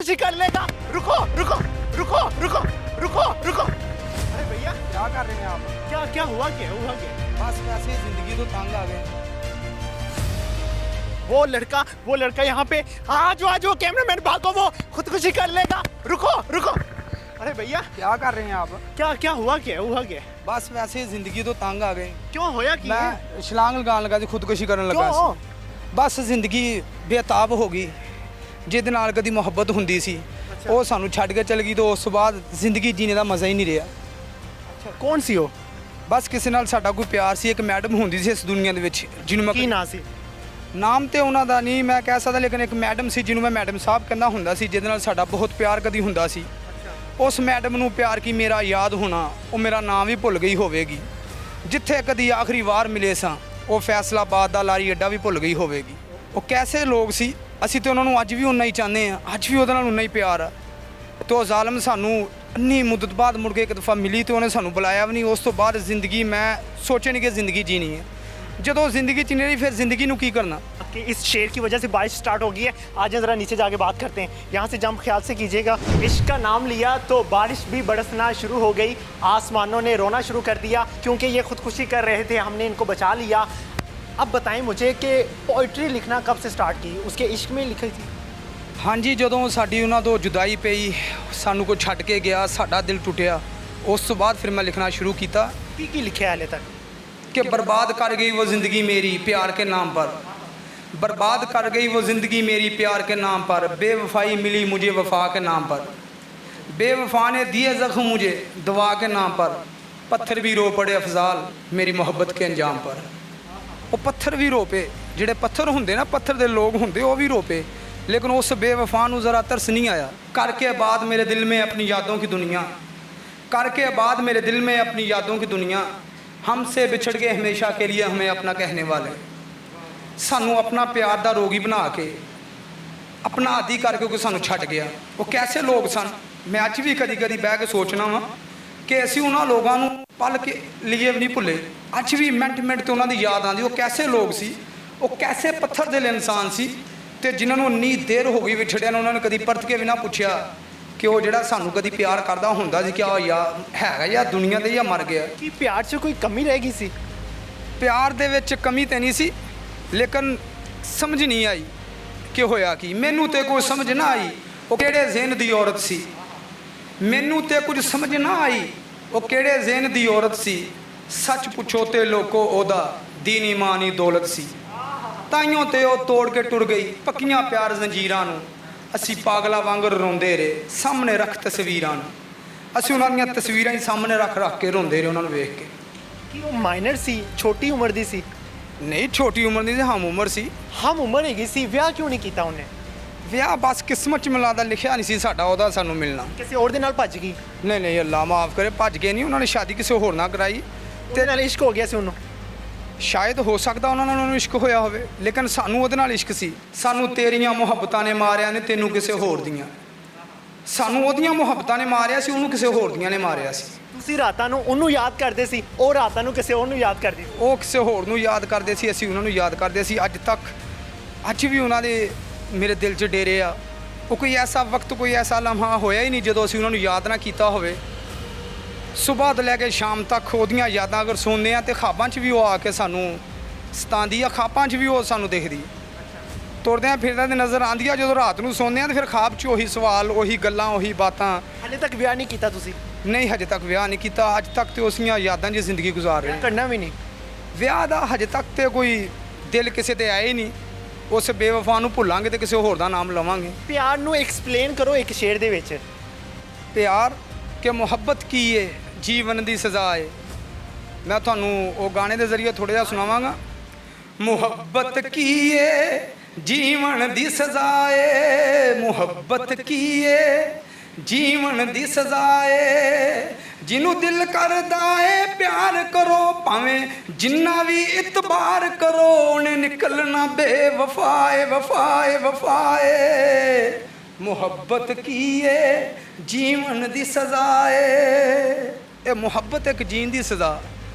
खुदकुशी कर लेगा। रुको रुको रुको रुको रुको रुको। अरे भैया क्या कर रहे हैं आप? क्या क्या हुआ क्या? बस वैसे ही जिंदगी तो तंग आ गए। वो लड़का यहाँ पे आ जाओ कैमरामैन भागो, वो खुदकुशी कर लेगा। रुको रुको। अरे भैया क्या कर रहे हैं आप? क्या हुआ क्या? बस वैसे ही जिंदगी तो तंग आ गए। क्यों होया की मैं छलांग लगान लगा ਸੀ ਖੁਦਕੁਸ਼ੀ ਕਰਨ ਲੱਗਾ क्यों? ਸੀ। ਬਸ ਜ਼ਿੰਦਗੀ ਬੇਤਾਬ ਹੋ ਗਈ। ਜਿਹਦੇ ਨਾਲ ਕਦੀ ਮੁਹੱਬਤ ਹੁੰਦੀ ਸੀ ਉਹ ਸਾਨੂੰ ਛੱਡ ਕੇ ਚਲ ਗਈ, ਤੇ ਉਸ ਤੋਂ ਬਾਅਦ ਜ਼ਿੰਦਗੀ ਜੀਣੇ ਦਾ ਮਜ਼ਾ ਹੀ ਨਹੀਂ ਰਿਹਾ। अच्छा कौन सी हो? ਬਸ ਕਿਸੇ ਨਾਲ ਸਾਡਾ ਕੋਈ ਪਿਆਰ ਸੀ। ਇੱਕ ਮੈਡਮ ਹੁੰਦੀ ਸੀ ਇਸ ਦੁਨੀਆ ਦੇ ਵਿੱਚ ਜਿਹਨੂੰ की ਮੈਂ ना सी? ਨਾਮ ਤੇ ਉਹਨਾਂ ਦਾ ਨਹੀਂ ਮੈਂ ਕਹਿ ਸਕਦਾ, ਲੇਕਿਨ ਇੱਕ ਮੈਡਮ ਸੀ ਜਿਹਨੂੰ ਮੈਂ ਮੈਡਮ ਸਾਹਿਬ ਕਹਿੰਦਾ ਹੁੰਦਾ ਸੀ, ਜਿਹਦੇ ਨਾਲ ਸਾਡਾ ਬਹੁਤ ਪਿਆਰ ਕਦੀ ਹੁੰਦਾ ਸੀ। ਉਸ ਮੈਡਮ ਨੂੰ ਪਿਆਰ ਕੀ ਮੇਰਾ ਯਾਦ ਹੋਣਾ, ਉਹ ਮੇਰਾ ਨਾਮ ਵੀ ਭੁੱਲ ਗਈ ਹੋਵੇਗੀ। ਜਿੱਥੇ ਕਦੀ ਆਖਰੀ ਵਾਰ ਮਿਲੇ ਸਾਂ ਉਹ ਫੈਸਲਾਬਾਦ ਦਾ ਲਾਰੀ ਅੱਡਾ ਵੀ ਭੁੱਲ ਗਈ ਹੋਵੇਗੀ। ਉਹ ਕੈਸੇ ਲੋਕ ਸੀ, ਅਸੀਂ ਤੇ ਉਹਨਾਂ ਨੂੰ ਅੱਜ ਵੀ ਉਨਾ ਹੀ ਚਾਹੁੰਦੇ ਆ, ਅੱਜ ਵੀ ਉਹਦੇ ਨਾਲ ਉਨਾ ਹੀ ਪਿਆਰ ਆ। ਤੇ ਉਹ ਜ਼ਾਲਮ ਸਾਨੂੰ ਇੰਨੀ ਮੁੱਦਤ ਬਾਅਦ ਮੁੜ ਕੇ ਇੱਕ ਦਫਾ ਮਿਲੀ ਤੇ ਉਹਨੇ ਸਾਨੂੰ ਬੁਲਾਇਆ ਵੀ ਨਹੀਂ। ਉਸ ਤੋਂ ਬਾਅਦ ਜ਼ਿੰਦਗੀ ਮੈਂ ਸੋਚਿਆ ਨਹੀਂ ਕਿ ਜ਼ਿੰਦਗੀ ਜੀਣੀ ਹੈ। ਜਦੋਂ ਜ਼ਿੰਦਗੀ ਚ ਨਹੀਂ ਰਹੀ ਫਿਰ ਜ਼ਿੰਦਗੀ ਨੂੰ ਕੀ करना। कि इस शेर की वजह से बारिश स्टार्ट हो गई है। आज ज़रा नीचे जाके बात करते हैं। यहाँ से जंप ख्याल से कीजिएगा। इश्क का नाम लिया तो बारिश भी बरसना शुरू हो गई। आसमानों ने रोना शुरू कर दिया क्योंकि ये खुदकुशी कर रहे थे, हमने इनको बचा लिया। अब बताएं मुझे कि पोइट्री लिखना कब से स्टार्ट की? उसके इश्क में लिखी थी? ਹਾਂਜੀ, ਜਦੋਂ ਸਾਡੀ ਉਹਨਾਂ ਤੋਂ ਜੁਦਾਈ ਪਈ, ਸਾਨੂੰ ਕੋਈ ਛੱਡ ਕੇ ਗਿਆ, ਸਾਡਾ ਦਿਲ ਟੁੱਟਿਆ, ਉਸ ਤੋਂ ਬਾਅਦ ਫਿਰ ਮੈਂ ਲਿਖਣਾ ਸ਼ੁਰੂ ਕੀਤਾ की लिखे है हाले तक? कि बर्बाद कर गई वो ज़िंदगी मेरी प्यार के नाम पर, बर्बाद कर गई वो ज़िंदगी मेरी प्यार के नाम पर, बेवफाई मिली मुझे वफा के नाम पर, बेवफा ने दिए ज़ख्म मुझे दुआ के नाम पर, पत्थर भी रो पड़े अफजाल मेरी मोहब्बत के अंजाम पर। वो पत्थर भी रो पे, ਜਿਹੜੇ पत्थर होंगे ना, पत्थर दे लोग होंगे, वो भी रो पे, लेकिन उस बेवफा नूं ज़रा तरस नहीं आया। करके बाद मेरे दिल में अपनी यादों की दुनिया, करके बाद मेरे दिल में अपनी यादों की दुनिया, हमसे बिछड़ गए हमेशा के लिए हमें अपना कहने वाले, सानू अपना प्यार दा रोगी बना के अपना आदि करके कोई सानू छड्ड गया। वो कैसे लोग सन, मैं अज भी कदी कदी बह के सोचना वा कि असीं उन्हां लोगां नूं पल के लिए भी नहीं भुले। अज भी मिनट मिनट ते उन्हां दी याद आंदी। वो कैसे लोग सी, वो कैसे पत्थर दिल इंसान सी, ते जिन्हां नूं इन्नी देर हो गई विछड़िया ने, उन्होंने कदी परत के भी ना पुछया कि वो ਜਿਹੜਾ ਸਾਨੂੰ कदी प्यार करदा हुंदा सी, क्या या हैगा या दुनिया ते या मर गया। कि प्यार से कोई कमी रह गई सी? प्यार दे विच कमी ते नहीं सी, लेकिन समझ नहीं आई कि होया की। मैनू ते कोई समझ ना आई वो किहड़े ज़हन दी औरत सी, मैनू ते कुछ समझ ना आई वो किहड़े ज़हन दी औरत सी। सच पुछो ते लोको ओदा दीन ईमान दौलत सी, ताइयों ते ओ तोड़ के टुर गई पक्कियां प्यार जंजीरां नूं। ਅਸੀਂ ਪਾਗਲਾਂ ਵਾਂਗਰ ਰੋਂਦੇ ਰਹੇ ਸਾਹਮਣੇ ਰੱਖ ਤਸਵੀਰਾਂ ਨੂੰ, ਅਸੀਂ ਉਹਨਾਂ ਦੀਆਂ ਤਸਵੀਰਾਂ ਹੀ ਸਾਹਮਣੇ ਰੱਖ ਕੇ ਰੋਂਦੇ ਰਹੇ ਉਹਨਾਂ ਨੂੰ ਵੇਖ ਕੇ। कि वो माइनर सी, छोटी उम्र दी सी? ਨਹੀਂ ਛੋਟੀ ਉਮਰ ਦੀ ਸੀ, ਹਮ ਉਮਰ ਸੀ। हम उम्र हैगी सी, ਵਿਆਹ क्यों नहीं किया उन्हें? ਵਿਆਹ ਬਸ ਕਿਸਮਤ ਚ ਮਿਲਦਾ, ਲਿਖਿਆ ਨਹੀਂ ਸੀ ਸਾਡਾ ਉਹਦਾ ਸਾਨੂੰ ਮਿਲਣਾ। किसी और दे नाल भज गई? ਨਹੀਂ ਨਹੀਂ ਅੱਲਾ ਮਾਫ ਕਰੇ, ਭੱਜ ਗਏ ਨਹੀਂ, ਉਹਨਾਂ ਨੇ ਸ਼ਾਦੀ ਕਿਸੇ ਹੋਰ ਨਾਲ ਕਰਾਈ। ਤੇ ਨਾਲ ਇਸ਼ਕ ਹੋ ਗਿਆ ਸੀ ਉਹਨੂੰ? ਸ਼ਾਇਦ ਹੋ ਸਕਦਾ ਉਹਨਾਂ ਨਾਲ ਉਹਨੂੰ ਇਸ਼ਕ ਹੋਇਆ ਹੋਵੇ, ਲੇਕਿਨ ਸਾਨੂੰ ਉਹਦੇ ਨਾਲ ਇਸ਼ਕ ਸੀ। ਸਾਨੂੰ ਤੇਰੀਆਂ ਮੁਹੱਬਤਾਂ ਨੇ ਮਾਰਿਆ ਨੇ ਤੈਨੂੰ ਕਿਸੇ ਹੋਰ ਦੀਆਂ, ਸਾਨੂੰ ਉਹਦੀਆਂ ਮੁਹੱਬਤਾਂ ਨੇ ਮਾਰਿਆ ਸੀ, ਉਹਨੂੰ ਕਿਸੇ ਹੋਰ ਦੀਆਂ ਨੇ ਮਾਰਿਆ ਸੀ। ਤੁਸੀਂ ਰਾਤਾਂ ਨੂੰ ਉਹਨੂੰ ਯਾਦ ਕਰਦੇ ਸੀ, ਉਹ ਰਾਤਾਂ ਨੂੰ ਕਿਸੇ ਹੋਰ ਨੂੰ ਯਾਦ ਕਰਦੀ ਸੀ? ਉਹ ਕਿਸੇ ਹੋਰ ਨੂੰ ਯਾਦ ਕਰਦੇ ਸੀ, ਅਸੀਂ ਉਹਨਾਂ ਨੂੰ ਯਾਦ ਕਰਦੇ ਸੀ। ਅੱਜ ਵੀ ਉਹਨਾਂ ਦੇ ਮੇਰੇ ਦਿਲ 'ਚ ਡੇਰੇ ਆ। ਉਹ ਕੋਈ ਐਸਾ ਵਕਤ, ਕੋਈ ਐਸਾ ਲਮਹਾ ਹੋਇਆ ਹੀ ਨਹੀਂ ਜਦੋਂ ਅਸੀਂ ਉਹਨਾਂ ਨੂੰ ਯਾਦ ਨਾ ਕੀਤਾ ਹੋਵੇ। ਸੁਬਾਹ ਤੋਂ ਲੈ ਕੇ ਸ਼ਾਮ ਤੱਕ ਉਹਦੀਆਂ ਯਾਦਾਂ ਅਗਰ ਸੁਣਦੇ ਆ ਤੇ ਖਾਬਾਂ 'ਚ ਵੀ ਉਹ ਆ ਕੇ ਸਾਨੂੰ ਸਤਾਉਂਦੀ ਆ, ਖਾਬਾਂ 'ਚ ਵੀ ਉਹ ਸਾਨੂੰ ਦਿਖਦੀ। ਤੁਰਦਿਆਂ ਫਿਰਦਿਆਂ ਦੀ ਨਜ਼ਰ ਆਉਂਦੀ ਆ। ਜਦੋਂ ਰਾਤ ਨੂੰ ਸੌਂਦੇ ਆ ਤੇ ਫਿਰ ਖਾਬ 'ਚ ਉਹੀ ਸਵਾਲ, ਉਹੀ ਗੱਲਾਂ, ਉਹੀ ਬਾਤਾਂ। ਹਾਲੇ ਤੱਕ ਵਿਆਹ ਨਹੀਂ ਕੀਤਾ ਤੁਸੀਂ? ਨਹੀਂ ਹਜੇ ਤੱਕ ਵਿਆਹ ਨਹੀਂ ਕੀਤਾ। ਅੱਜ ਤੱਕ ਤੇ ਉਸੀਆਂ ਯਾਦਾਂ 'ਚ ਜ਼ਿੰਦਗੀ ਗੁਜ਼ਾਰ ਰਹੇ। ਕਰਨਾ ਵੀ ਨਹੀਂ? ਵਿਆਹ ਦਾ ਹਜੇ ਤੱਕ ਤੇ ਕੋਈ ਦਿਲ ਕਿਸੇ ਤੇ ਆਇਆ ਹੀ ਨਹੀਂ। ਉਸ ਬੇਵਫਾ ਨੂੰ ਭੁੱਲਾਂਗੇ ਤੇ ਕਿਸੇ ਹੋਰ ਦਾ ਨਾਮ ਲਵਾਂਗੇ। ਪਿਆਰ ਨੂੰ ਐਕਸਪਲੇਨ ਕਰੋ ਇੱਕ ਸ਼ੇਰ ਦੇ ਵਿੱਚ। ਪਿਆਰ ਕਿ ਮੁਹੱਬਤ ਕੀ ਏ ਜੀਵਨ ਦੀ ਸਜ਼ਾ ਏ। ਮੈਂ ਤੁਹਾਨੂੰ ਉਹ ਗਾਣੇ ਦੇ ਜ਼ਰੀਏ ਥੋੜ੍ਹਾ ਜਿਹਾ ਸੁਣਾਵਾਂਗਾ। ਮੁਹੱਬਤ ਕੀ ਏ ਜੀਵਨ ਦੀ ਸਜ਼ਾ ਏ, ਮੁਹੱਬਤ ਕੀ ਏ ਜੀਵਨ ਦੀ ਸਜ਼ਾ ਏ। ਜਿਹਨੂੰ ਦਿਲ ਕਰਦਾ ਏ ਪਿਆਰ ਕਰੋ, ਭਾਵੇਂ ਜਿੰਨਾ ਵੀ ਇਤਬਾਰ ਕਰੋ, ਉਹਨੇ ਨਿਕਲਣਾ ਬੇਵਫਾਏ ਵਫਾਏ ਵਫਾਏ। ਮੁਹੱਬਤ ਕੀ ਏ ਜੀਵਨ ਦੀ ਸਜ਼ਾ ਏ। ਇਹ ਮੁਹੱਬਤ ਇੱਕ ਜੀਣ ਦੀ ਸਜ਼ਾ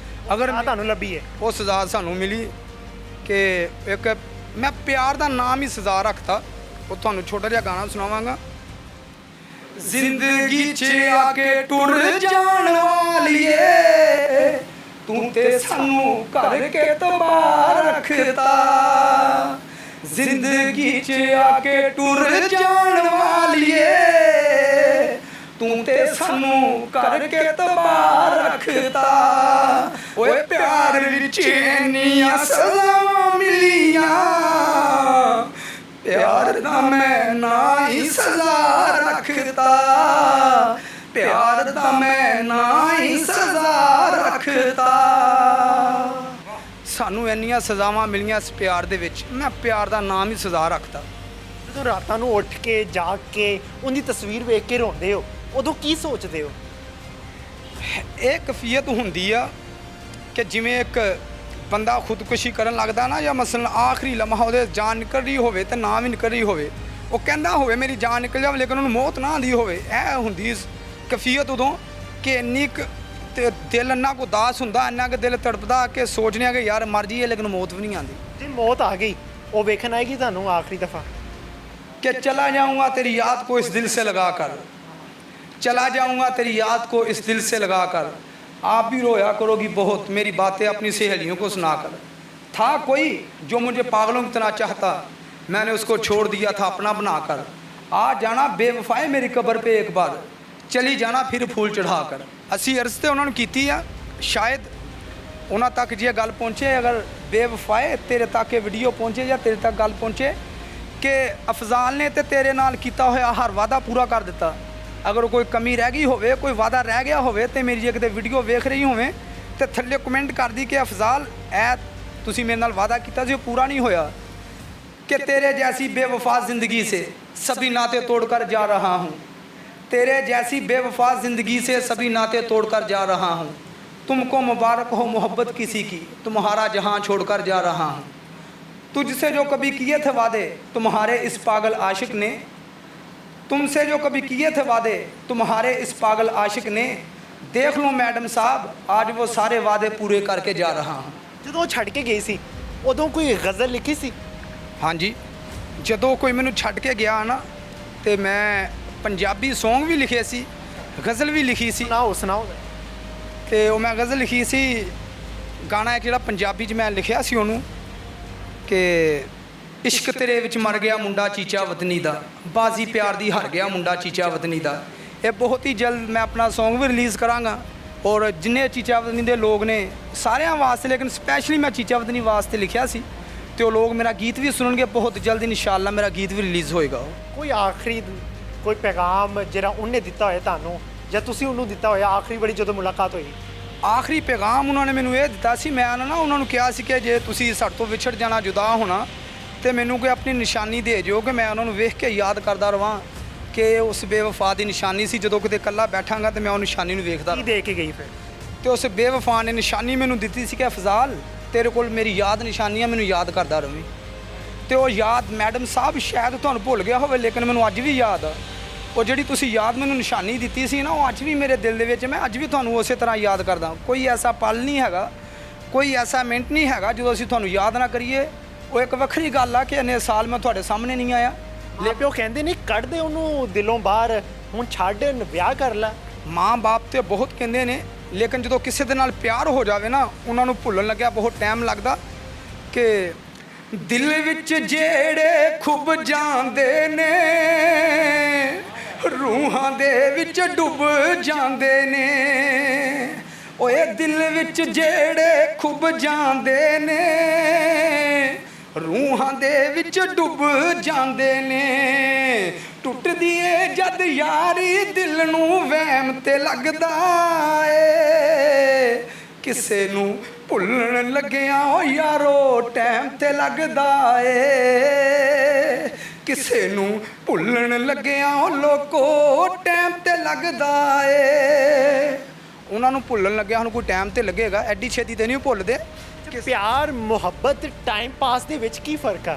ਅਗਰ ਤੁਹਾਨੂੰ ਲੱਭੀ ਹੈ, ਉਹ ਸਜ਼ਾ ਸਾਨੂੰ ਮਿਲੀ ਕਿ ਇੱਕ ਮੈਂ ਪਿਆਰ ਦਾ ਨਾਮ ਹੀ ਸਜ਼ਾ ਰੱਖਤਾ। ਉਹ ਤੁਹਾਨੂੰ ਛੋਟਾ ਜਿਹਾ ਗਾਣਾ ਸੁਣਾਵਾਂਗਾ। जिंदगी च आके टुर जान वालिए तू ते सानू करके तबाह रखता जिंदगी च आके टुर जान वालिए तू ते सानू करके तबाह रखता ओए प्यार विच इन्नियां सज़ावां मिलियां प्यार दा मैं ना ही सज़ा रखता प्यार दा मैं ना ही सज़ा रखता सानू इन्नियां सज़ावां मिलियां इस प्यार दे विच मैं प्यार दा नाम ही सज़ा रखता ਜਦੋਂ ਰਾਤਾਂ ਨੂੰ ਉੱਠ ਕੇ ਜਾਗ ਕੇ ਉਹਦੀ ਤਸਵੀਰ ਵੇਖ ਕੇ ਰੋਂਦੇ ਹੋ ਉਦੋਂ ਕੀ ਸੋਚਦੇ ਹੋ? ਇਹ ਕਫੀਅਤ ਹੁੰਦੀ ਆ ਕਿ ਜਿਵੇਂ ਇੱਕ ਬੰਦਾ ਖੁਦਕੁਸ਼ੀ ਕਰਨ ਲੱਗਦਾ ਨਾ ਜਾਂ ਮਸਲਨ ਆਖਰੀ ਲਮਹਾ ਉਹਦੇ ਜਾਨ ਨਿਕਲ ਰਹੀ ਹੋਵੇ ਤੇ ਨਾ ਵੀ ਨਿਕਲ ਰਹੀ ਹੋਵੇ ਉਹ ਕਹਿੰਦਾ ਹੋਵੇ ਮੇਰੀ ਜਾਨ ਨਿਕਲ ਜਾਵੇ ਲੇਕਿਨ ਉਹਨੂੰ ਮੌਤ ਨਾ ਆਉਂਦੀ ਹੋਵੇ ਇਹ ਹੁੰਦੀ ਕਫੀਅਤ ਉਦੋਂ ਕਿ ਇੰਨੀ ਕੁ ਤੇ ਦਿਲ ਇੰਨਾ ਕੁ ਉਦਾਸ ਹੁੰਦਾ ਇੰਨਾ ਕੁ ਦਿਲ ਤੜਪਦਾ ਕਿ ਸੋਚਦੇ ਆ ਕਿ ਯਾਰ ਮਰ ਜਾਈਏ ਲੇਕਿਨ ਮੌਤ ਵੀ ਨਹੀਂ ਆਉਂਦੀ ਜੇ ਮੌਤ ਆ ਗਈ ਉਹ ਵੇਖਣ ਆਏਗੀ ਤੁਹਾਨੂੰ ਆਖਰੀ ਦਫਾ कि चला जाऊंगा तेरी याद को इस दिल से लगा कर चला जाऊंगा तेरी याद को इस दिल से लगा कर आप भी रोया करोगी बहुत मेरी बातें अपनी सहेलियों को सुना कर था कोई जो मुझे पागलों की तरह चाहता मैंने उसको छोड़ दिया था अपना बनाकर आ जाना बेवफाए मेरी कब्र पे एक बार चली जाना फिर फूल चढ़ा कर असी अर्ज़ तो उन्होंने की शायद उन्होंने तक जे गल पहुँचे अगर बेवफाए तेरे तक ये वीडियो पहुँचे या तेरे तक गल पहुँचे कि अफजाल ने तो तेरे नाल किया होया हर वादा पूरा कर दिता अगर कोई कमी रह गई होवे कोई वादा रह गया होवे तो मेरी जे किते वीडियो वेख रही होवे तो थल्ले कमेंट कर दी कि अफजाल ऐ तुसी मेरे नाल वादा किया सी पूरा नहीं होया कि तेरे जैसी बेवफा ज़िंदगी से सभी नाते तोड़कर जा रहा हूँ तेरे जैसी बेवफा ज़िंदगी से सभी नाते तोड़कर जा रहा हूँ तुमको मुबारक हो मोहब्बत किसी की तुम्हारा जहाँ छोड़कर जा रहा हूँ तुझसे जो कभी किए थे वादे तुम्हारे इस पागल आशिक ने तुमसे जो कभी किए थे वादे तुम्हारे इस पागल आशिक ने देख लो मैडम साहब आज वो सारे वादे पूरे करके जा रहा हूँ ਜਦੋਂ ਛੱਡ ਕੇ ਗਈ ਸੀ ਉਦੋਂ ਕੋਈ ਗਜ਼ਲ ਲਿਖੀ ਸੀ? ਹਾਂਜੀ ਜਦੋਂ ਕੋਈ ਮੈਨੂੰ ਛੱਡ ਕੇ ਗਿਆ ਨਾ ਤੇ ਮੈਂ ਪੰਜਾਬੀ ਸੌਂਗ ਵੀ ਲਿਖੇ ਸੀ ਗਜ਼ਲ ਵੀ ਲਿਖੀ ਸੀ ਸੁਣਾਓ ਤੇ ਉਹ ਮੈਂ ਗਜ਼ਲ ਲਿਖੀ ਸੀ ਗਾਣਾ ਇੱਕ ਜਿਹੜਾ ਪੰਜਾਬੀ 'ਚ ਮੈਂ ਲਿਖਿਆ ਸੀ ਉਹਨੂੰ कि इश्क तेरे विच मर गया मुंडा चीचा वतनी दा बाजी प्यार दी हार गया मुंडा चीचा वतनी दा ये बहुत ही जल्द मैं अपना सॉन्ग भी रिलीज़ करांगा और जिन्ने चीचा वतनी दे लोग ने सारियां वास्ते लेकिन स्पैशली मैं चीचा वतनी वास्ते लिखिया सी तो लोग मेरा गीत भी सुननगे बहुत जल्द इंशाअल्लाह मेरा गीत भी रिलीज़ होएगा ਕੋਈ ਆਖਰੀ ਕੋਈ ਪੈਗਾਮ ਜਿਹੜਾ ਉਹਨੇ ਦਿੱਤਾ ਹੋਇਆ ਤੁਹਾਨੂੰ ਜਾਂ ਤੁਸੀਂ ਉਹਨੂੰ ਦਿੱਤਾ ਹੋਇਆ ਆਖਰੀ ਵਾਰੀ ਜਦੋਂ ਮੁਲਾਕਾਤ ਹੋਈ? आखिरी पैगाम उन्होंने मैनू ये दिता सी मैं ना उन्होंने कहा सी कि जे तुसी साडे तो विछड़ जाना जुदा होना तो मैनू कोई अपनी निशानी दे जो कि मैं उन्होंने वेख के याद करता रवां कि उस बेवफा की निशानी सी जो किते कल्ला बैठांगा तो मैं उस निशानी नूं वेखदा दे के गई फिर तो उस बेवफा ने निशानी मैनू दी सी कि अफजाल तेरे कोल मेरी याद निशानियां मैनू याद करता रवीं तो वो याद मैडम साहब शायद तुहानूं भुल गया होवे लेकिन मैनू अज भी याद आ और जी तुसी याद मैनू निशानी दी सी ना वो अज भी मेरे दिल दे विच मैं अज भी तुहानूं उस तरह याद करदा कोई ऐसा पल नहीं हैगा कोई ऐसा मिनट नहीं हैगा जो असीं तुहानूं याद ना करिए वो एक वक्री गल आ कि इन्ने साल मैं तुहाडे सामने नहीं आया ਪਿਓ ਕਹਿੰਦੇ ਨਹੀਂ ਕੱਢ ਦੇ ਉਹਨੂੰ ਦਿਲੋਂ ਬਾਹਰ ਹੁਣ ਛੱਡ ਵਿਆਹ ਕਰ ਲੈ माँ बाप तो बहुत कहते ने लेकिन जो किसी दे नाल प्यार हो जाए ना उन्होंने भुल्लण लग्या बहुत टाइम लगता कि दिल विच जेड़े खुब जांदे ने रूहां दे विच डुब जांदे ने ओए दिल विच जेड़े खुब जांदे ने रूहां दे विच डुब जांदे ने टुटदी ए जद यारी दिल नूं वहम ते लगदा ए किसे नूं भुल्लण लग्गिया ओ यारो टाइम ते लगदा ए किसे नूं भुल्लण लग्गिया ओ लोको टाइम ते लगदा ए उन्हां नूं भुल्लण लग्गिया सानूं कोई टाइम ते लगेगा एडी छेती ते नहीं भुल्लदे ਪਿਆਰ ਮੁਹੱਬਤ ਟਾਈਮ ਪਾਸ ਦੇ ਵਿੱਚ ਕੀ ਫਰਕ ਆ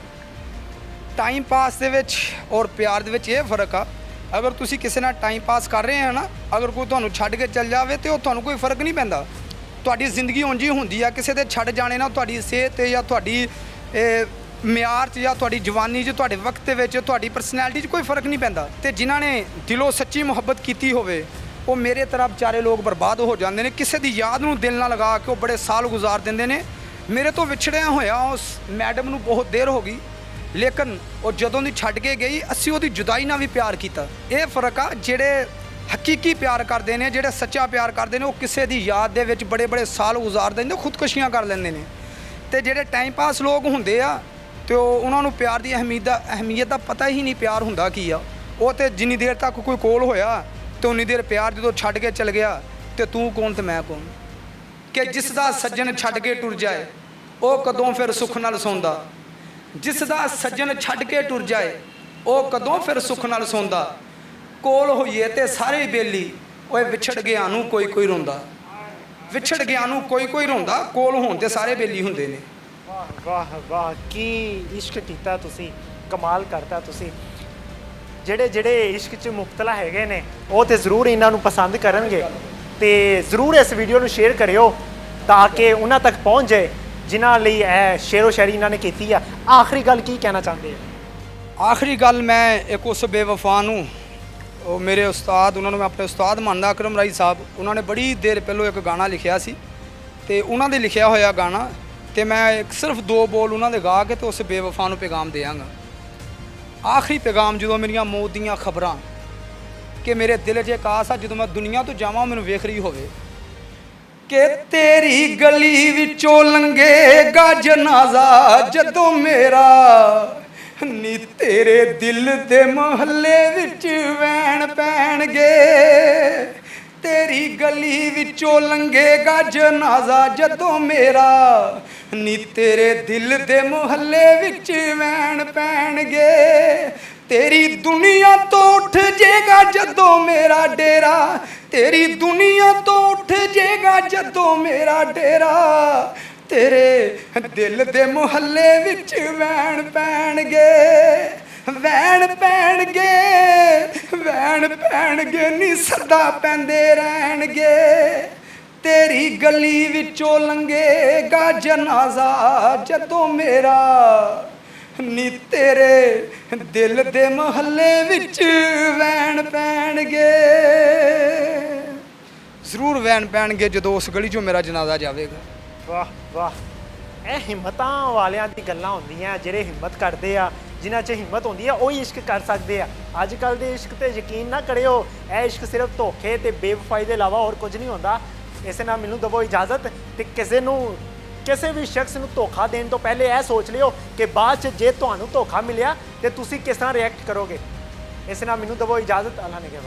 टाइम पास दे विच और प्यार दे विच ये फर्क आ अगर तुसी किसी नाल टाइम पास कर रहे हैं ना अगर कोई तुहानूं छड्ड के चल जावे तो तुहानूं कोई फर्क नहीं पैंदा तुहाडी जिंदगी उंज ही हुंदी आ किसी दे छड्ड जाने ना तुहाडी सेहत या तुहाडी ਮਿਆਰ 'ਚ ਜਾਂ ਤੁਹਾਡੀ ਜਵਾਨੀ 'ਚ ਤੁਹਾਡੇ ਵਕਤ ਦੇ ਵਿੱਚ ਤੁਹਾਡੀ ਪਰਸਨੈਲਿਟੀ 'ਚ ਕੋਈ ਫਰਕ ਨਹੀਂ ਪੈਂਦਾ। ਤੇ ਜਿਨ੍ਹਾਂ ਨੇ ਦਿਲੋਂ ਸੱਚੀ ਮੁਹੱਬਤ ਕੀਤੀ ਹੋਵੇ ਉਹ ਮੇਰੇ ਤਰ੍ਹਾਂ ਵਿਚਾਰੇ ਲੋਕ ਬਰਬਾਦ ਹੋ ਜਾਂਦੇ ਨੇ। ਕਿਸੇ ਦੀ ਯਾਦ ਨੂੰ ਦਿਲ ਨਾਲ ਲਗਾ ਕੇ ਉਹ ਬੜੇ ਸਾਲ ਗੁਜ਼ਾਰ ਦਿੰਦੇ ਨੇ। ਮੇਰੇ ਤੋਂ ਵਿਛੜਿਆ ਹੋਇਆ ਉਸ ਮੈਡਮ ਨੂੰ ਬਹੁਤ ਦੇਰ ਹੋ ਗਈ, ਲੇਕਿਨ ਉਹ ਜਦੋਂ ਦੀ ਛੱਡ ਕੇ ਗਈ ਅਸੀਂ ਉਹਦੀ ਜੁਦਾਈ ਨਾਲ ਵੀ ਪਿਆਰ ਕੀਤਾ। ਇਹ ਫਰਕ ਆ, ਜਿਹੜੇ ਹਕੀਕੀ ਪਿਆਰ ਕਰਦੇ ਨੇ, ਜਿਹੜੇ ਸੱਚਾ ਪਿਆਰ ਕਰਦੇ ਨੇ, ਉਹ ਕਿਸੇ ਦੀ ਯਾਦ ਦੇ ਵਿੱਚ ਬੜੇ ਬੜੇ ਸਾਲ ਗੁਜ਼ਾਰ ਦਿੰਦੇ, ਖੁਦਕੁਸ਼ੀਆਂ ਕਰ ਲੈਂਦੇ ਨੇ। ਤੇ ਜਿਹੜੇ ਟਾਈਮ ਪਾਸ ਲੋਕ ਹੁੰਦੇ ਆ ਤੇ ਉਹਨਾਂ ਨੂੰ ਪਿਆਰ ਦੀ ਅਹਿਮੀਅਤ ਦਾ ਪਤਾ ਹੀ ਨਹੀਂ, ਪਿਆਰ ਹੁੰਦਾ ਕੀ ਆ। ਉਹ ਤੇ ਜਿੰਨੀ ਦੇਰ ਤੱਕ ਕੋਈ ਕੋਲ ਹੋਇਆ ਤੇ ਉਨੀ ਦੇਰ ਪਿਆਰ, ਜਦੋਂ ਛੱਡ ਕੇ ਚਲ ਗਿਆ ਤੇ ਤੂੰ ਕੌਣ ਤੇ ਮੈਂ ਕੌਣ। ਕਿ ਜਿਸ ਦਾ ਸੱਜਣ ਛੱਡ ਕੇ ਟੁਰ ਜਾਏ ਉਹ ਕਦੋਂ ਫਿਰ ਸੁੱਖ ਨਾਲ ਸੌਂਦਾ। ਜਿਸ ਦਾ ਸੱਜਣ ਛੱਡ ਕੇ ਟੁਰ ਜਾਏ ਉਹ ਕਦੋਂ ਫਿਰ ਸੁੱਖ ਨਾਲ ਸੌਂਦਾ। ਕੋਲ ਹੋਈਏ ਤੇ ਸਾਰੇ ਬੇਲੀ, ਓਏ ਵਿਛੜ ਗਿਆ ਨੂੰ ਕੋਈ ਕੋਈ ਰੋਂਦਾ। ਵਿਛੜ ਗਿਆ ਨੂੰ ਕੋਈ ਕੋਈ ਰੋਂਦਾ, ਕੋਲ ਹੋਣ ਤੇ ਸਾਰੇ ਬੇਲੀ ਹੁੰਦੇ ਨੇ। ਵਾਹ ਵਾਹ ਵਾਹ, ਕੀ ਇਸ਼ਕ ਕੀਤਾ ਤੁਸੀਂ, ਕਮਾਲ ਕਰਤਾ ਤੁਸੀਂ। ਜਿਹੜੇ ਇਸ਼ਕ 'ਚ ਮੁਬਤਲਾ ਹੈਗੇ ਨੇ ਉਹ ਤੇ ਜ਼ਰੂਰ ਇਹਨਾਂ ਨੂੰ ਪਸੰਦ ਕਰਨਗੇ ਤੇ ਜ਼ਰੂਰ ਇਸ ਵੀਡੀਓ ਨੂੰ ਸ਼ੇਅਰ ਕਰਿਓ ਤਾਂ ਕਿ ਉਹਨਾਂ ਤੱਕ ਪਹੁੰਚ ਜਾਏ ਜਿਨ੍ਹਾਂ ਲਈ ਇਹ ਸ਼ੇਰੋ ਸ਼ਾਇਰੀ ਇਹਨਾਂ ਨੇ ਕੀਤੀ ਆ। ਆਖਰੀ ਗੱਲ ਕੀ ਕਹਿਣਾ ਚਾਹੁੰਦੇ ਆ? ਆਖਰੀ ਗੱਲ ਮੈਂ ਇੱਕ ਉਸ ਬੇਵਫਾ ਨੂੰ, ਉਹ ਮੇਰੇ ਉਸਤਾਦ, ਉਹਨਾਂ ਨੂੰ ਮੈਂ ਆਪਣੇ ਉਸਤਾਦ ਮੰਨਦਾ, ਅਕਰਮ ਰਾਈ ਸਾਹਿਬ, ਉਹਨਾਂ ਨੇ ਬੜੀ ਦੇਰ ਪਹਿਲੋਂ ਇੱਕ ਗਾਣਾ ਲਿਖਿਆ ਸੀ ਤੇ ਉਹਨਾਂ ਦੇ ਲਿਖਿਆ ਹੋਇਆ ਗਾਣਾ, ਤੇ ਮੈਂ ਸਿਰਫ 2 ਬੋਲ ਉਹਨਾਂ ਦੇ ਗਾ ਕੇ ਤੇ ਉਸ ਬੇਵਫਾ ਨੂੰ ਪੈਗਾਮ ਦੇਵਾਂਗਾ। ਆਖਰੀ ਪੈਗਾਮ, ਜਦੋਂ ਮੇਰੀਆਂ ਮੌਤ ਦੀਆਂ ਖਬਰਾਂ, ਕਿ ਮੇਰੇ ਦਿਲ 'ਚ ਇੱਕ ਆਸ ਆ ਜਦੋਂ ਮੈਂ ਦੁਨੀਆ ਤੋਂ ਜਾਵਾਂ ਮੈਨੂੰ ਵੇਖ ਰਹੀ ਹੋਵੇ ਕਿ ਤੇਰੀ ਗਲੀ ਵਿੱਚੋਂ ਲੰਘੇਗਾ ਜਨਾਜ਼ਾ ਜਦੋਂ ਮੇਰਾ, ਨੀ ਤੇਰੇ ਦਿਲ ਦੇ ਮੁਹੱਲੇ ਵਿੱਚ ਵੈਣ ਪੈਣਗੇ। ਤੇਰੀ ਗਲੀ ਵਿੱਚੋਂ ਲੰਘੇਗਾ ਜਨਾਜ਼ਾ ਜਦੋਂ ਮੇਰਾ, ਨੀ ਤੇਰੇ ਦਿਲ ਦੇ ਮੁਹੱਲੇ ਵਿੱਚ ਵੈਣ ਪੈਣਗੇ। ਤੇਰੀ ਦੁਨੀਆ ਤੋਂ ਉੱਠ ਜੇਗਾ ਜਦੋਂ ਮੇਰਾ ਡੇਰਾ, ਤੇਰੀ ਦੁਨੀਆ ਤੋਂ ਉੱਠ ਜੇਗਾ ਜਦੋਂ ਮੇਰਾ ਡੇਰਾ। ਤੇਰੇ ਦਿਲ ਦੇ ਮੁਹੱਲੇ ਵਿੱਚ ਵੈਣ ਪੈਣਗੇ, ਵੈਣ ਪੈਣਗੇ, ਵੈਣ ਪੈਣਗੇ, ਨੀ ਸਦਾ ਪੈਂਦੇ ਰਹਿਣਗੇ। ਤੇਰੀ ਗਲੀ ਵਿੱਚੋਂ ਲੰਘੇਗਾ ਜਨਾਜ਼ਾ ਜਦੋਂ ਮੇਰਾ, ਨੀ ਤੇਰੇ ਦਿਲ ਦੇ ਮੁਹੱਲੇ ਵਿੱਚ ਵੈਣ ਪੈਣਗੇ। ਜ਼ਰੂਰ ਵੈਣ ਪੈਣਗੇ ਜਦੋਂ ਉਸ ਗਲੀ 'ਚੋਂ ਮੇਰਾ ਜਨਾਜ਼ਾ ਜਾਵੇਗਾ। ਵਾਹ ਵਾਹ, ਇਹ ਹਿੰਮਤਾਂ ਵਾਲਿਆਂ ਦੀ ਗੱਲਾਂ ਹੁੰਦੀਆਂ, ਜਿਹੜੇ ਹਿੰਮਤ ਕਰਦੇ ਆ, ਜਿਨ੍ਹਾਂ 'ਚ ਹਿੰਮਤ ਹੁੰਦੀ ਆ ਉਹੀ ਇਸ਼ਕ ਕਰ ਸਕਦੇ ਆ। ਅੱਜ ਕੱਲ੍ਹ ਦੇ ਇਸ਼ਕ ਤੇ ਯਕੀਨ ਨਾ ਕਰਿਓ, ਇਹ ਇਸ਼ਕ ਸਿਰਫ ਧੋਖੇ ਤੇ ਬੇਵਫਾਈ ਦੇ ਇਲਾਵਾ ਹੋਰ ਕੁਝ ਨਹੀਂ ਹੁੰਦਾ। ਇਸੇ ਨਾਲ ਮੈਨੂੰ ਦਵੋ ਇਜਾਜ਼ਤ ਤੇ ਕਿਸੇ ਵੀ ਸ਼ਖਸ ਨੂੰ ਧੋਖਾ ਦੇਣ ਤੋਂ ਪਹਿਲੇ ਇਹ ਸੋਚ ਲਿਓ ਕਿ ਬਾਅਦ 'ਚ ਜੇ ਤੁਹਾਨੂੰ ਧੋਖਾ ਮਿਲਿਆ ਤੇ ਤੁਸੀਂ ਕਿਸ ਤਰ੍ਹਾਂ ਰਿਐਕਟ ਕਰੋਗੇ। ਇਸੇ ਨਾਲ ਮੈਨੂੰ ਦਵੋ ਇਜਾਜ਼ਤ। ਅੱਲਾ ਨੇ ਕਿਹਾ।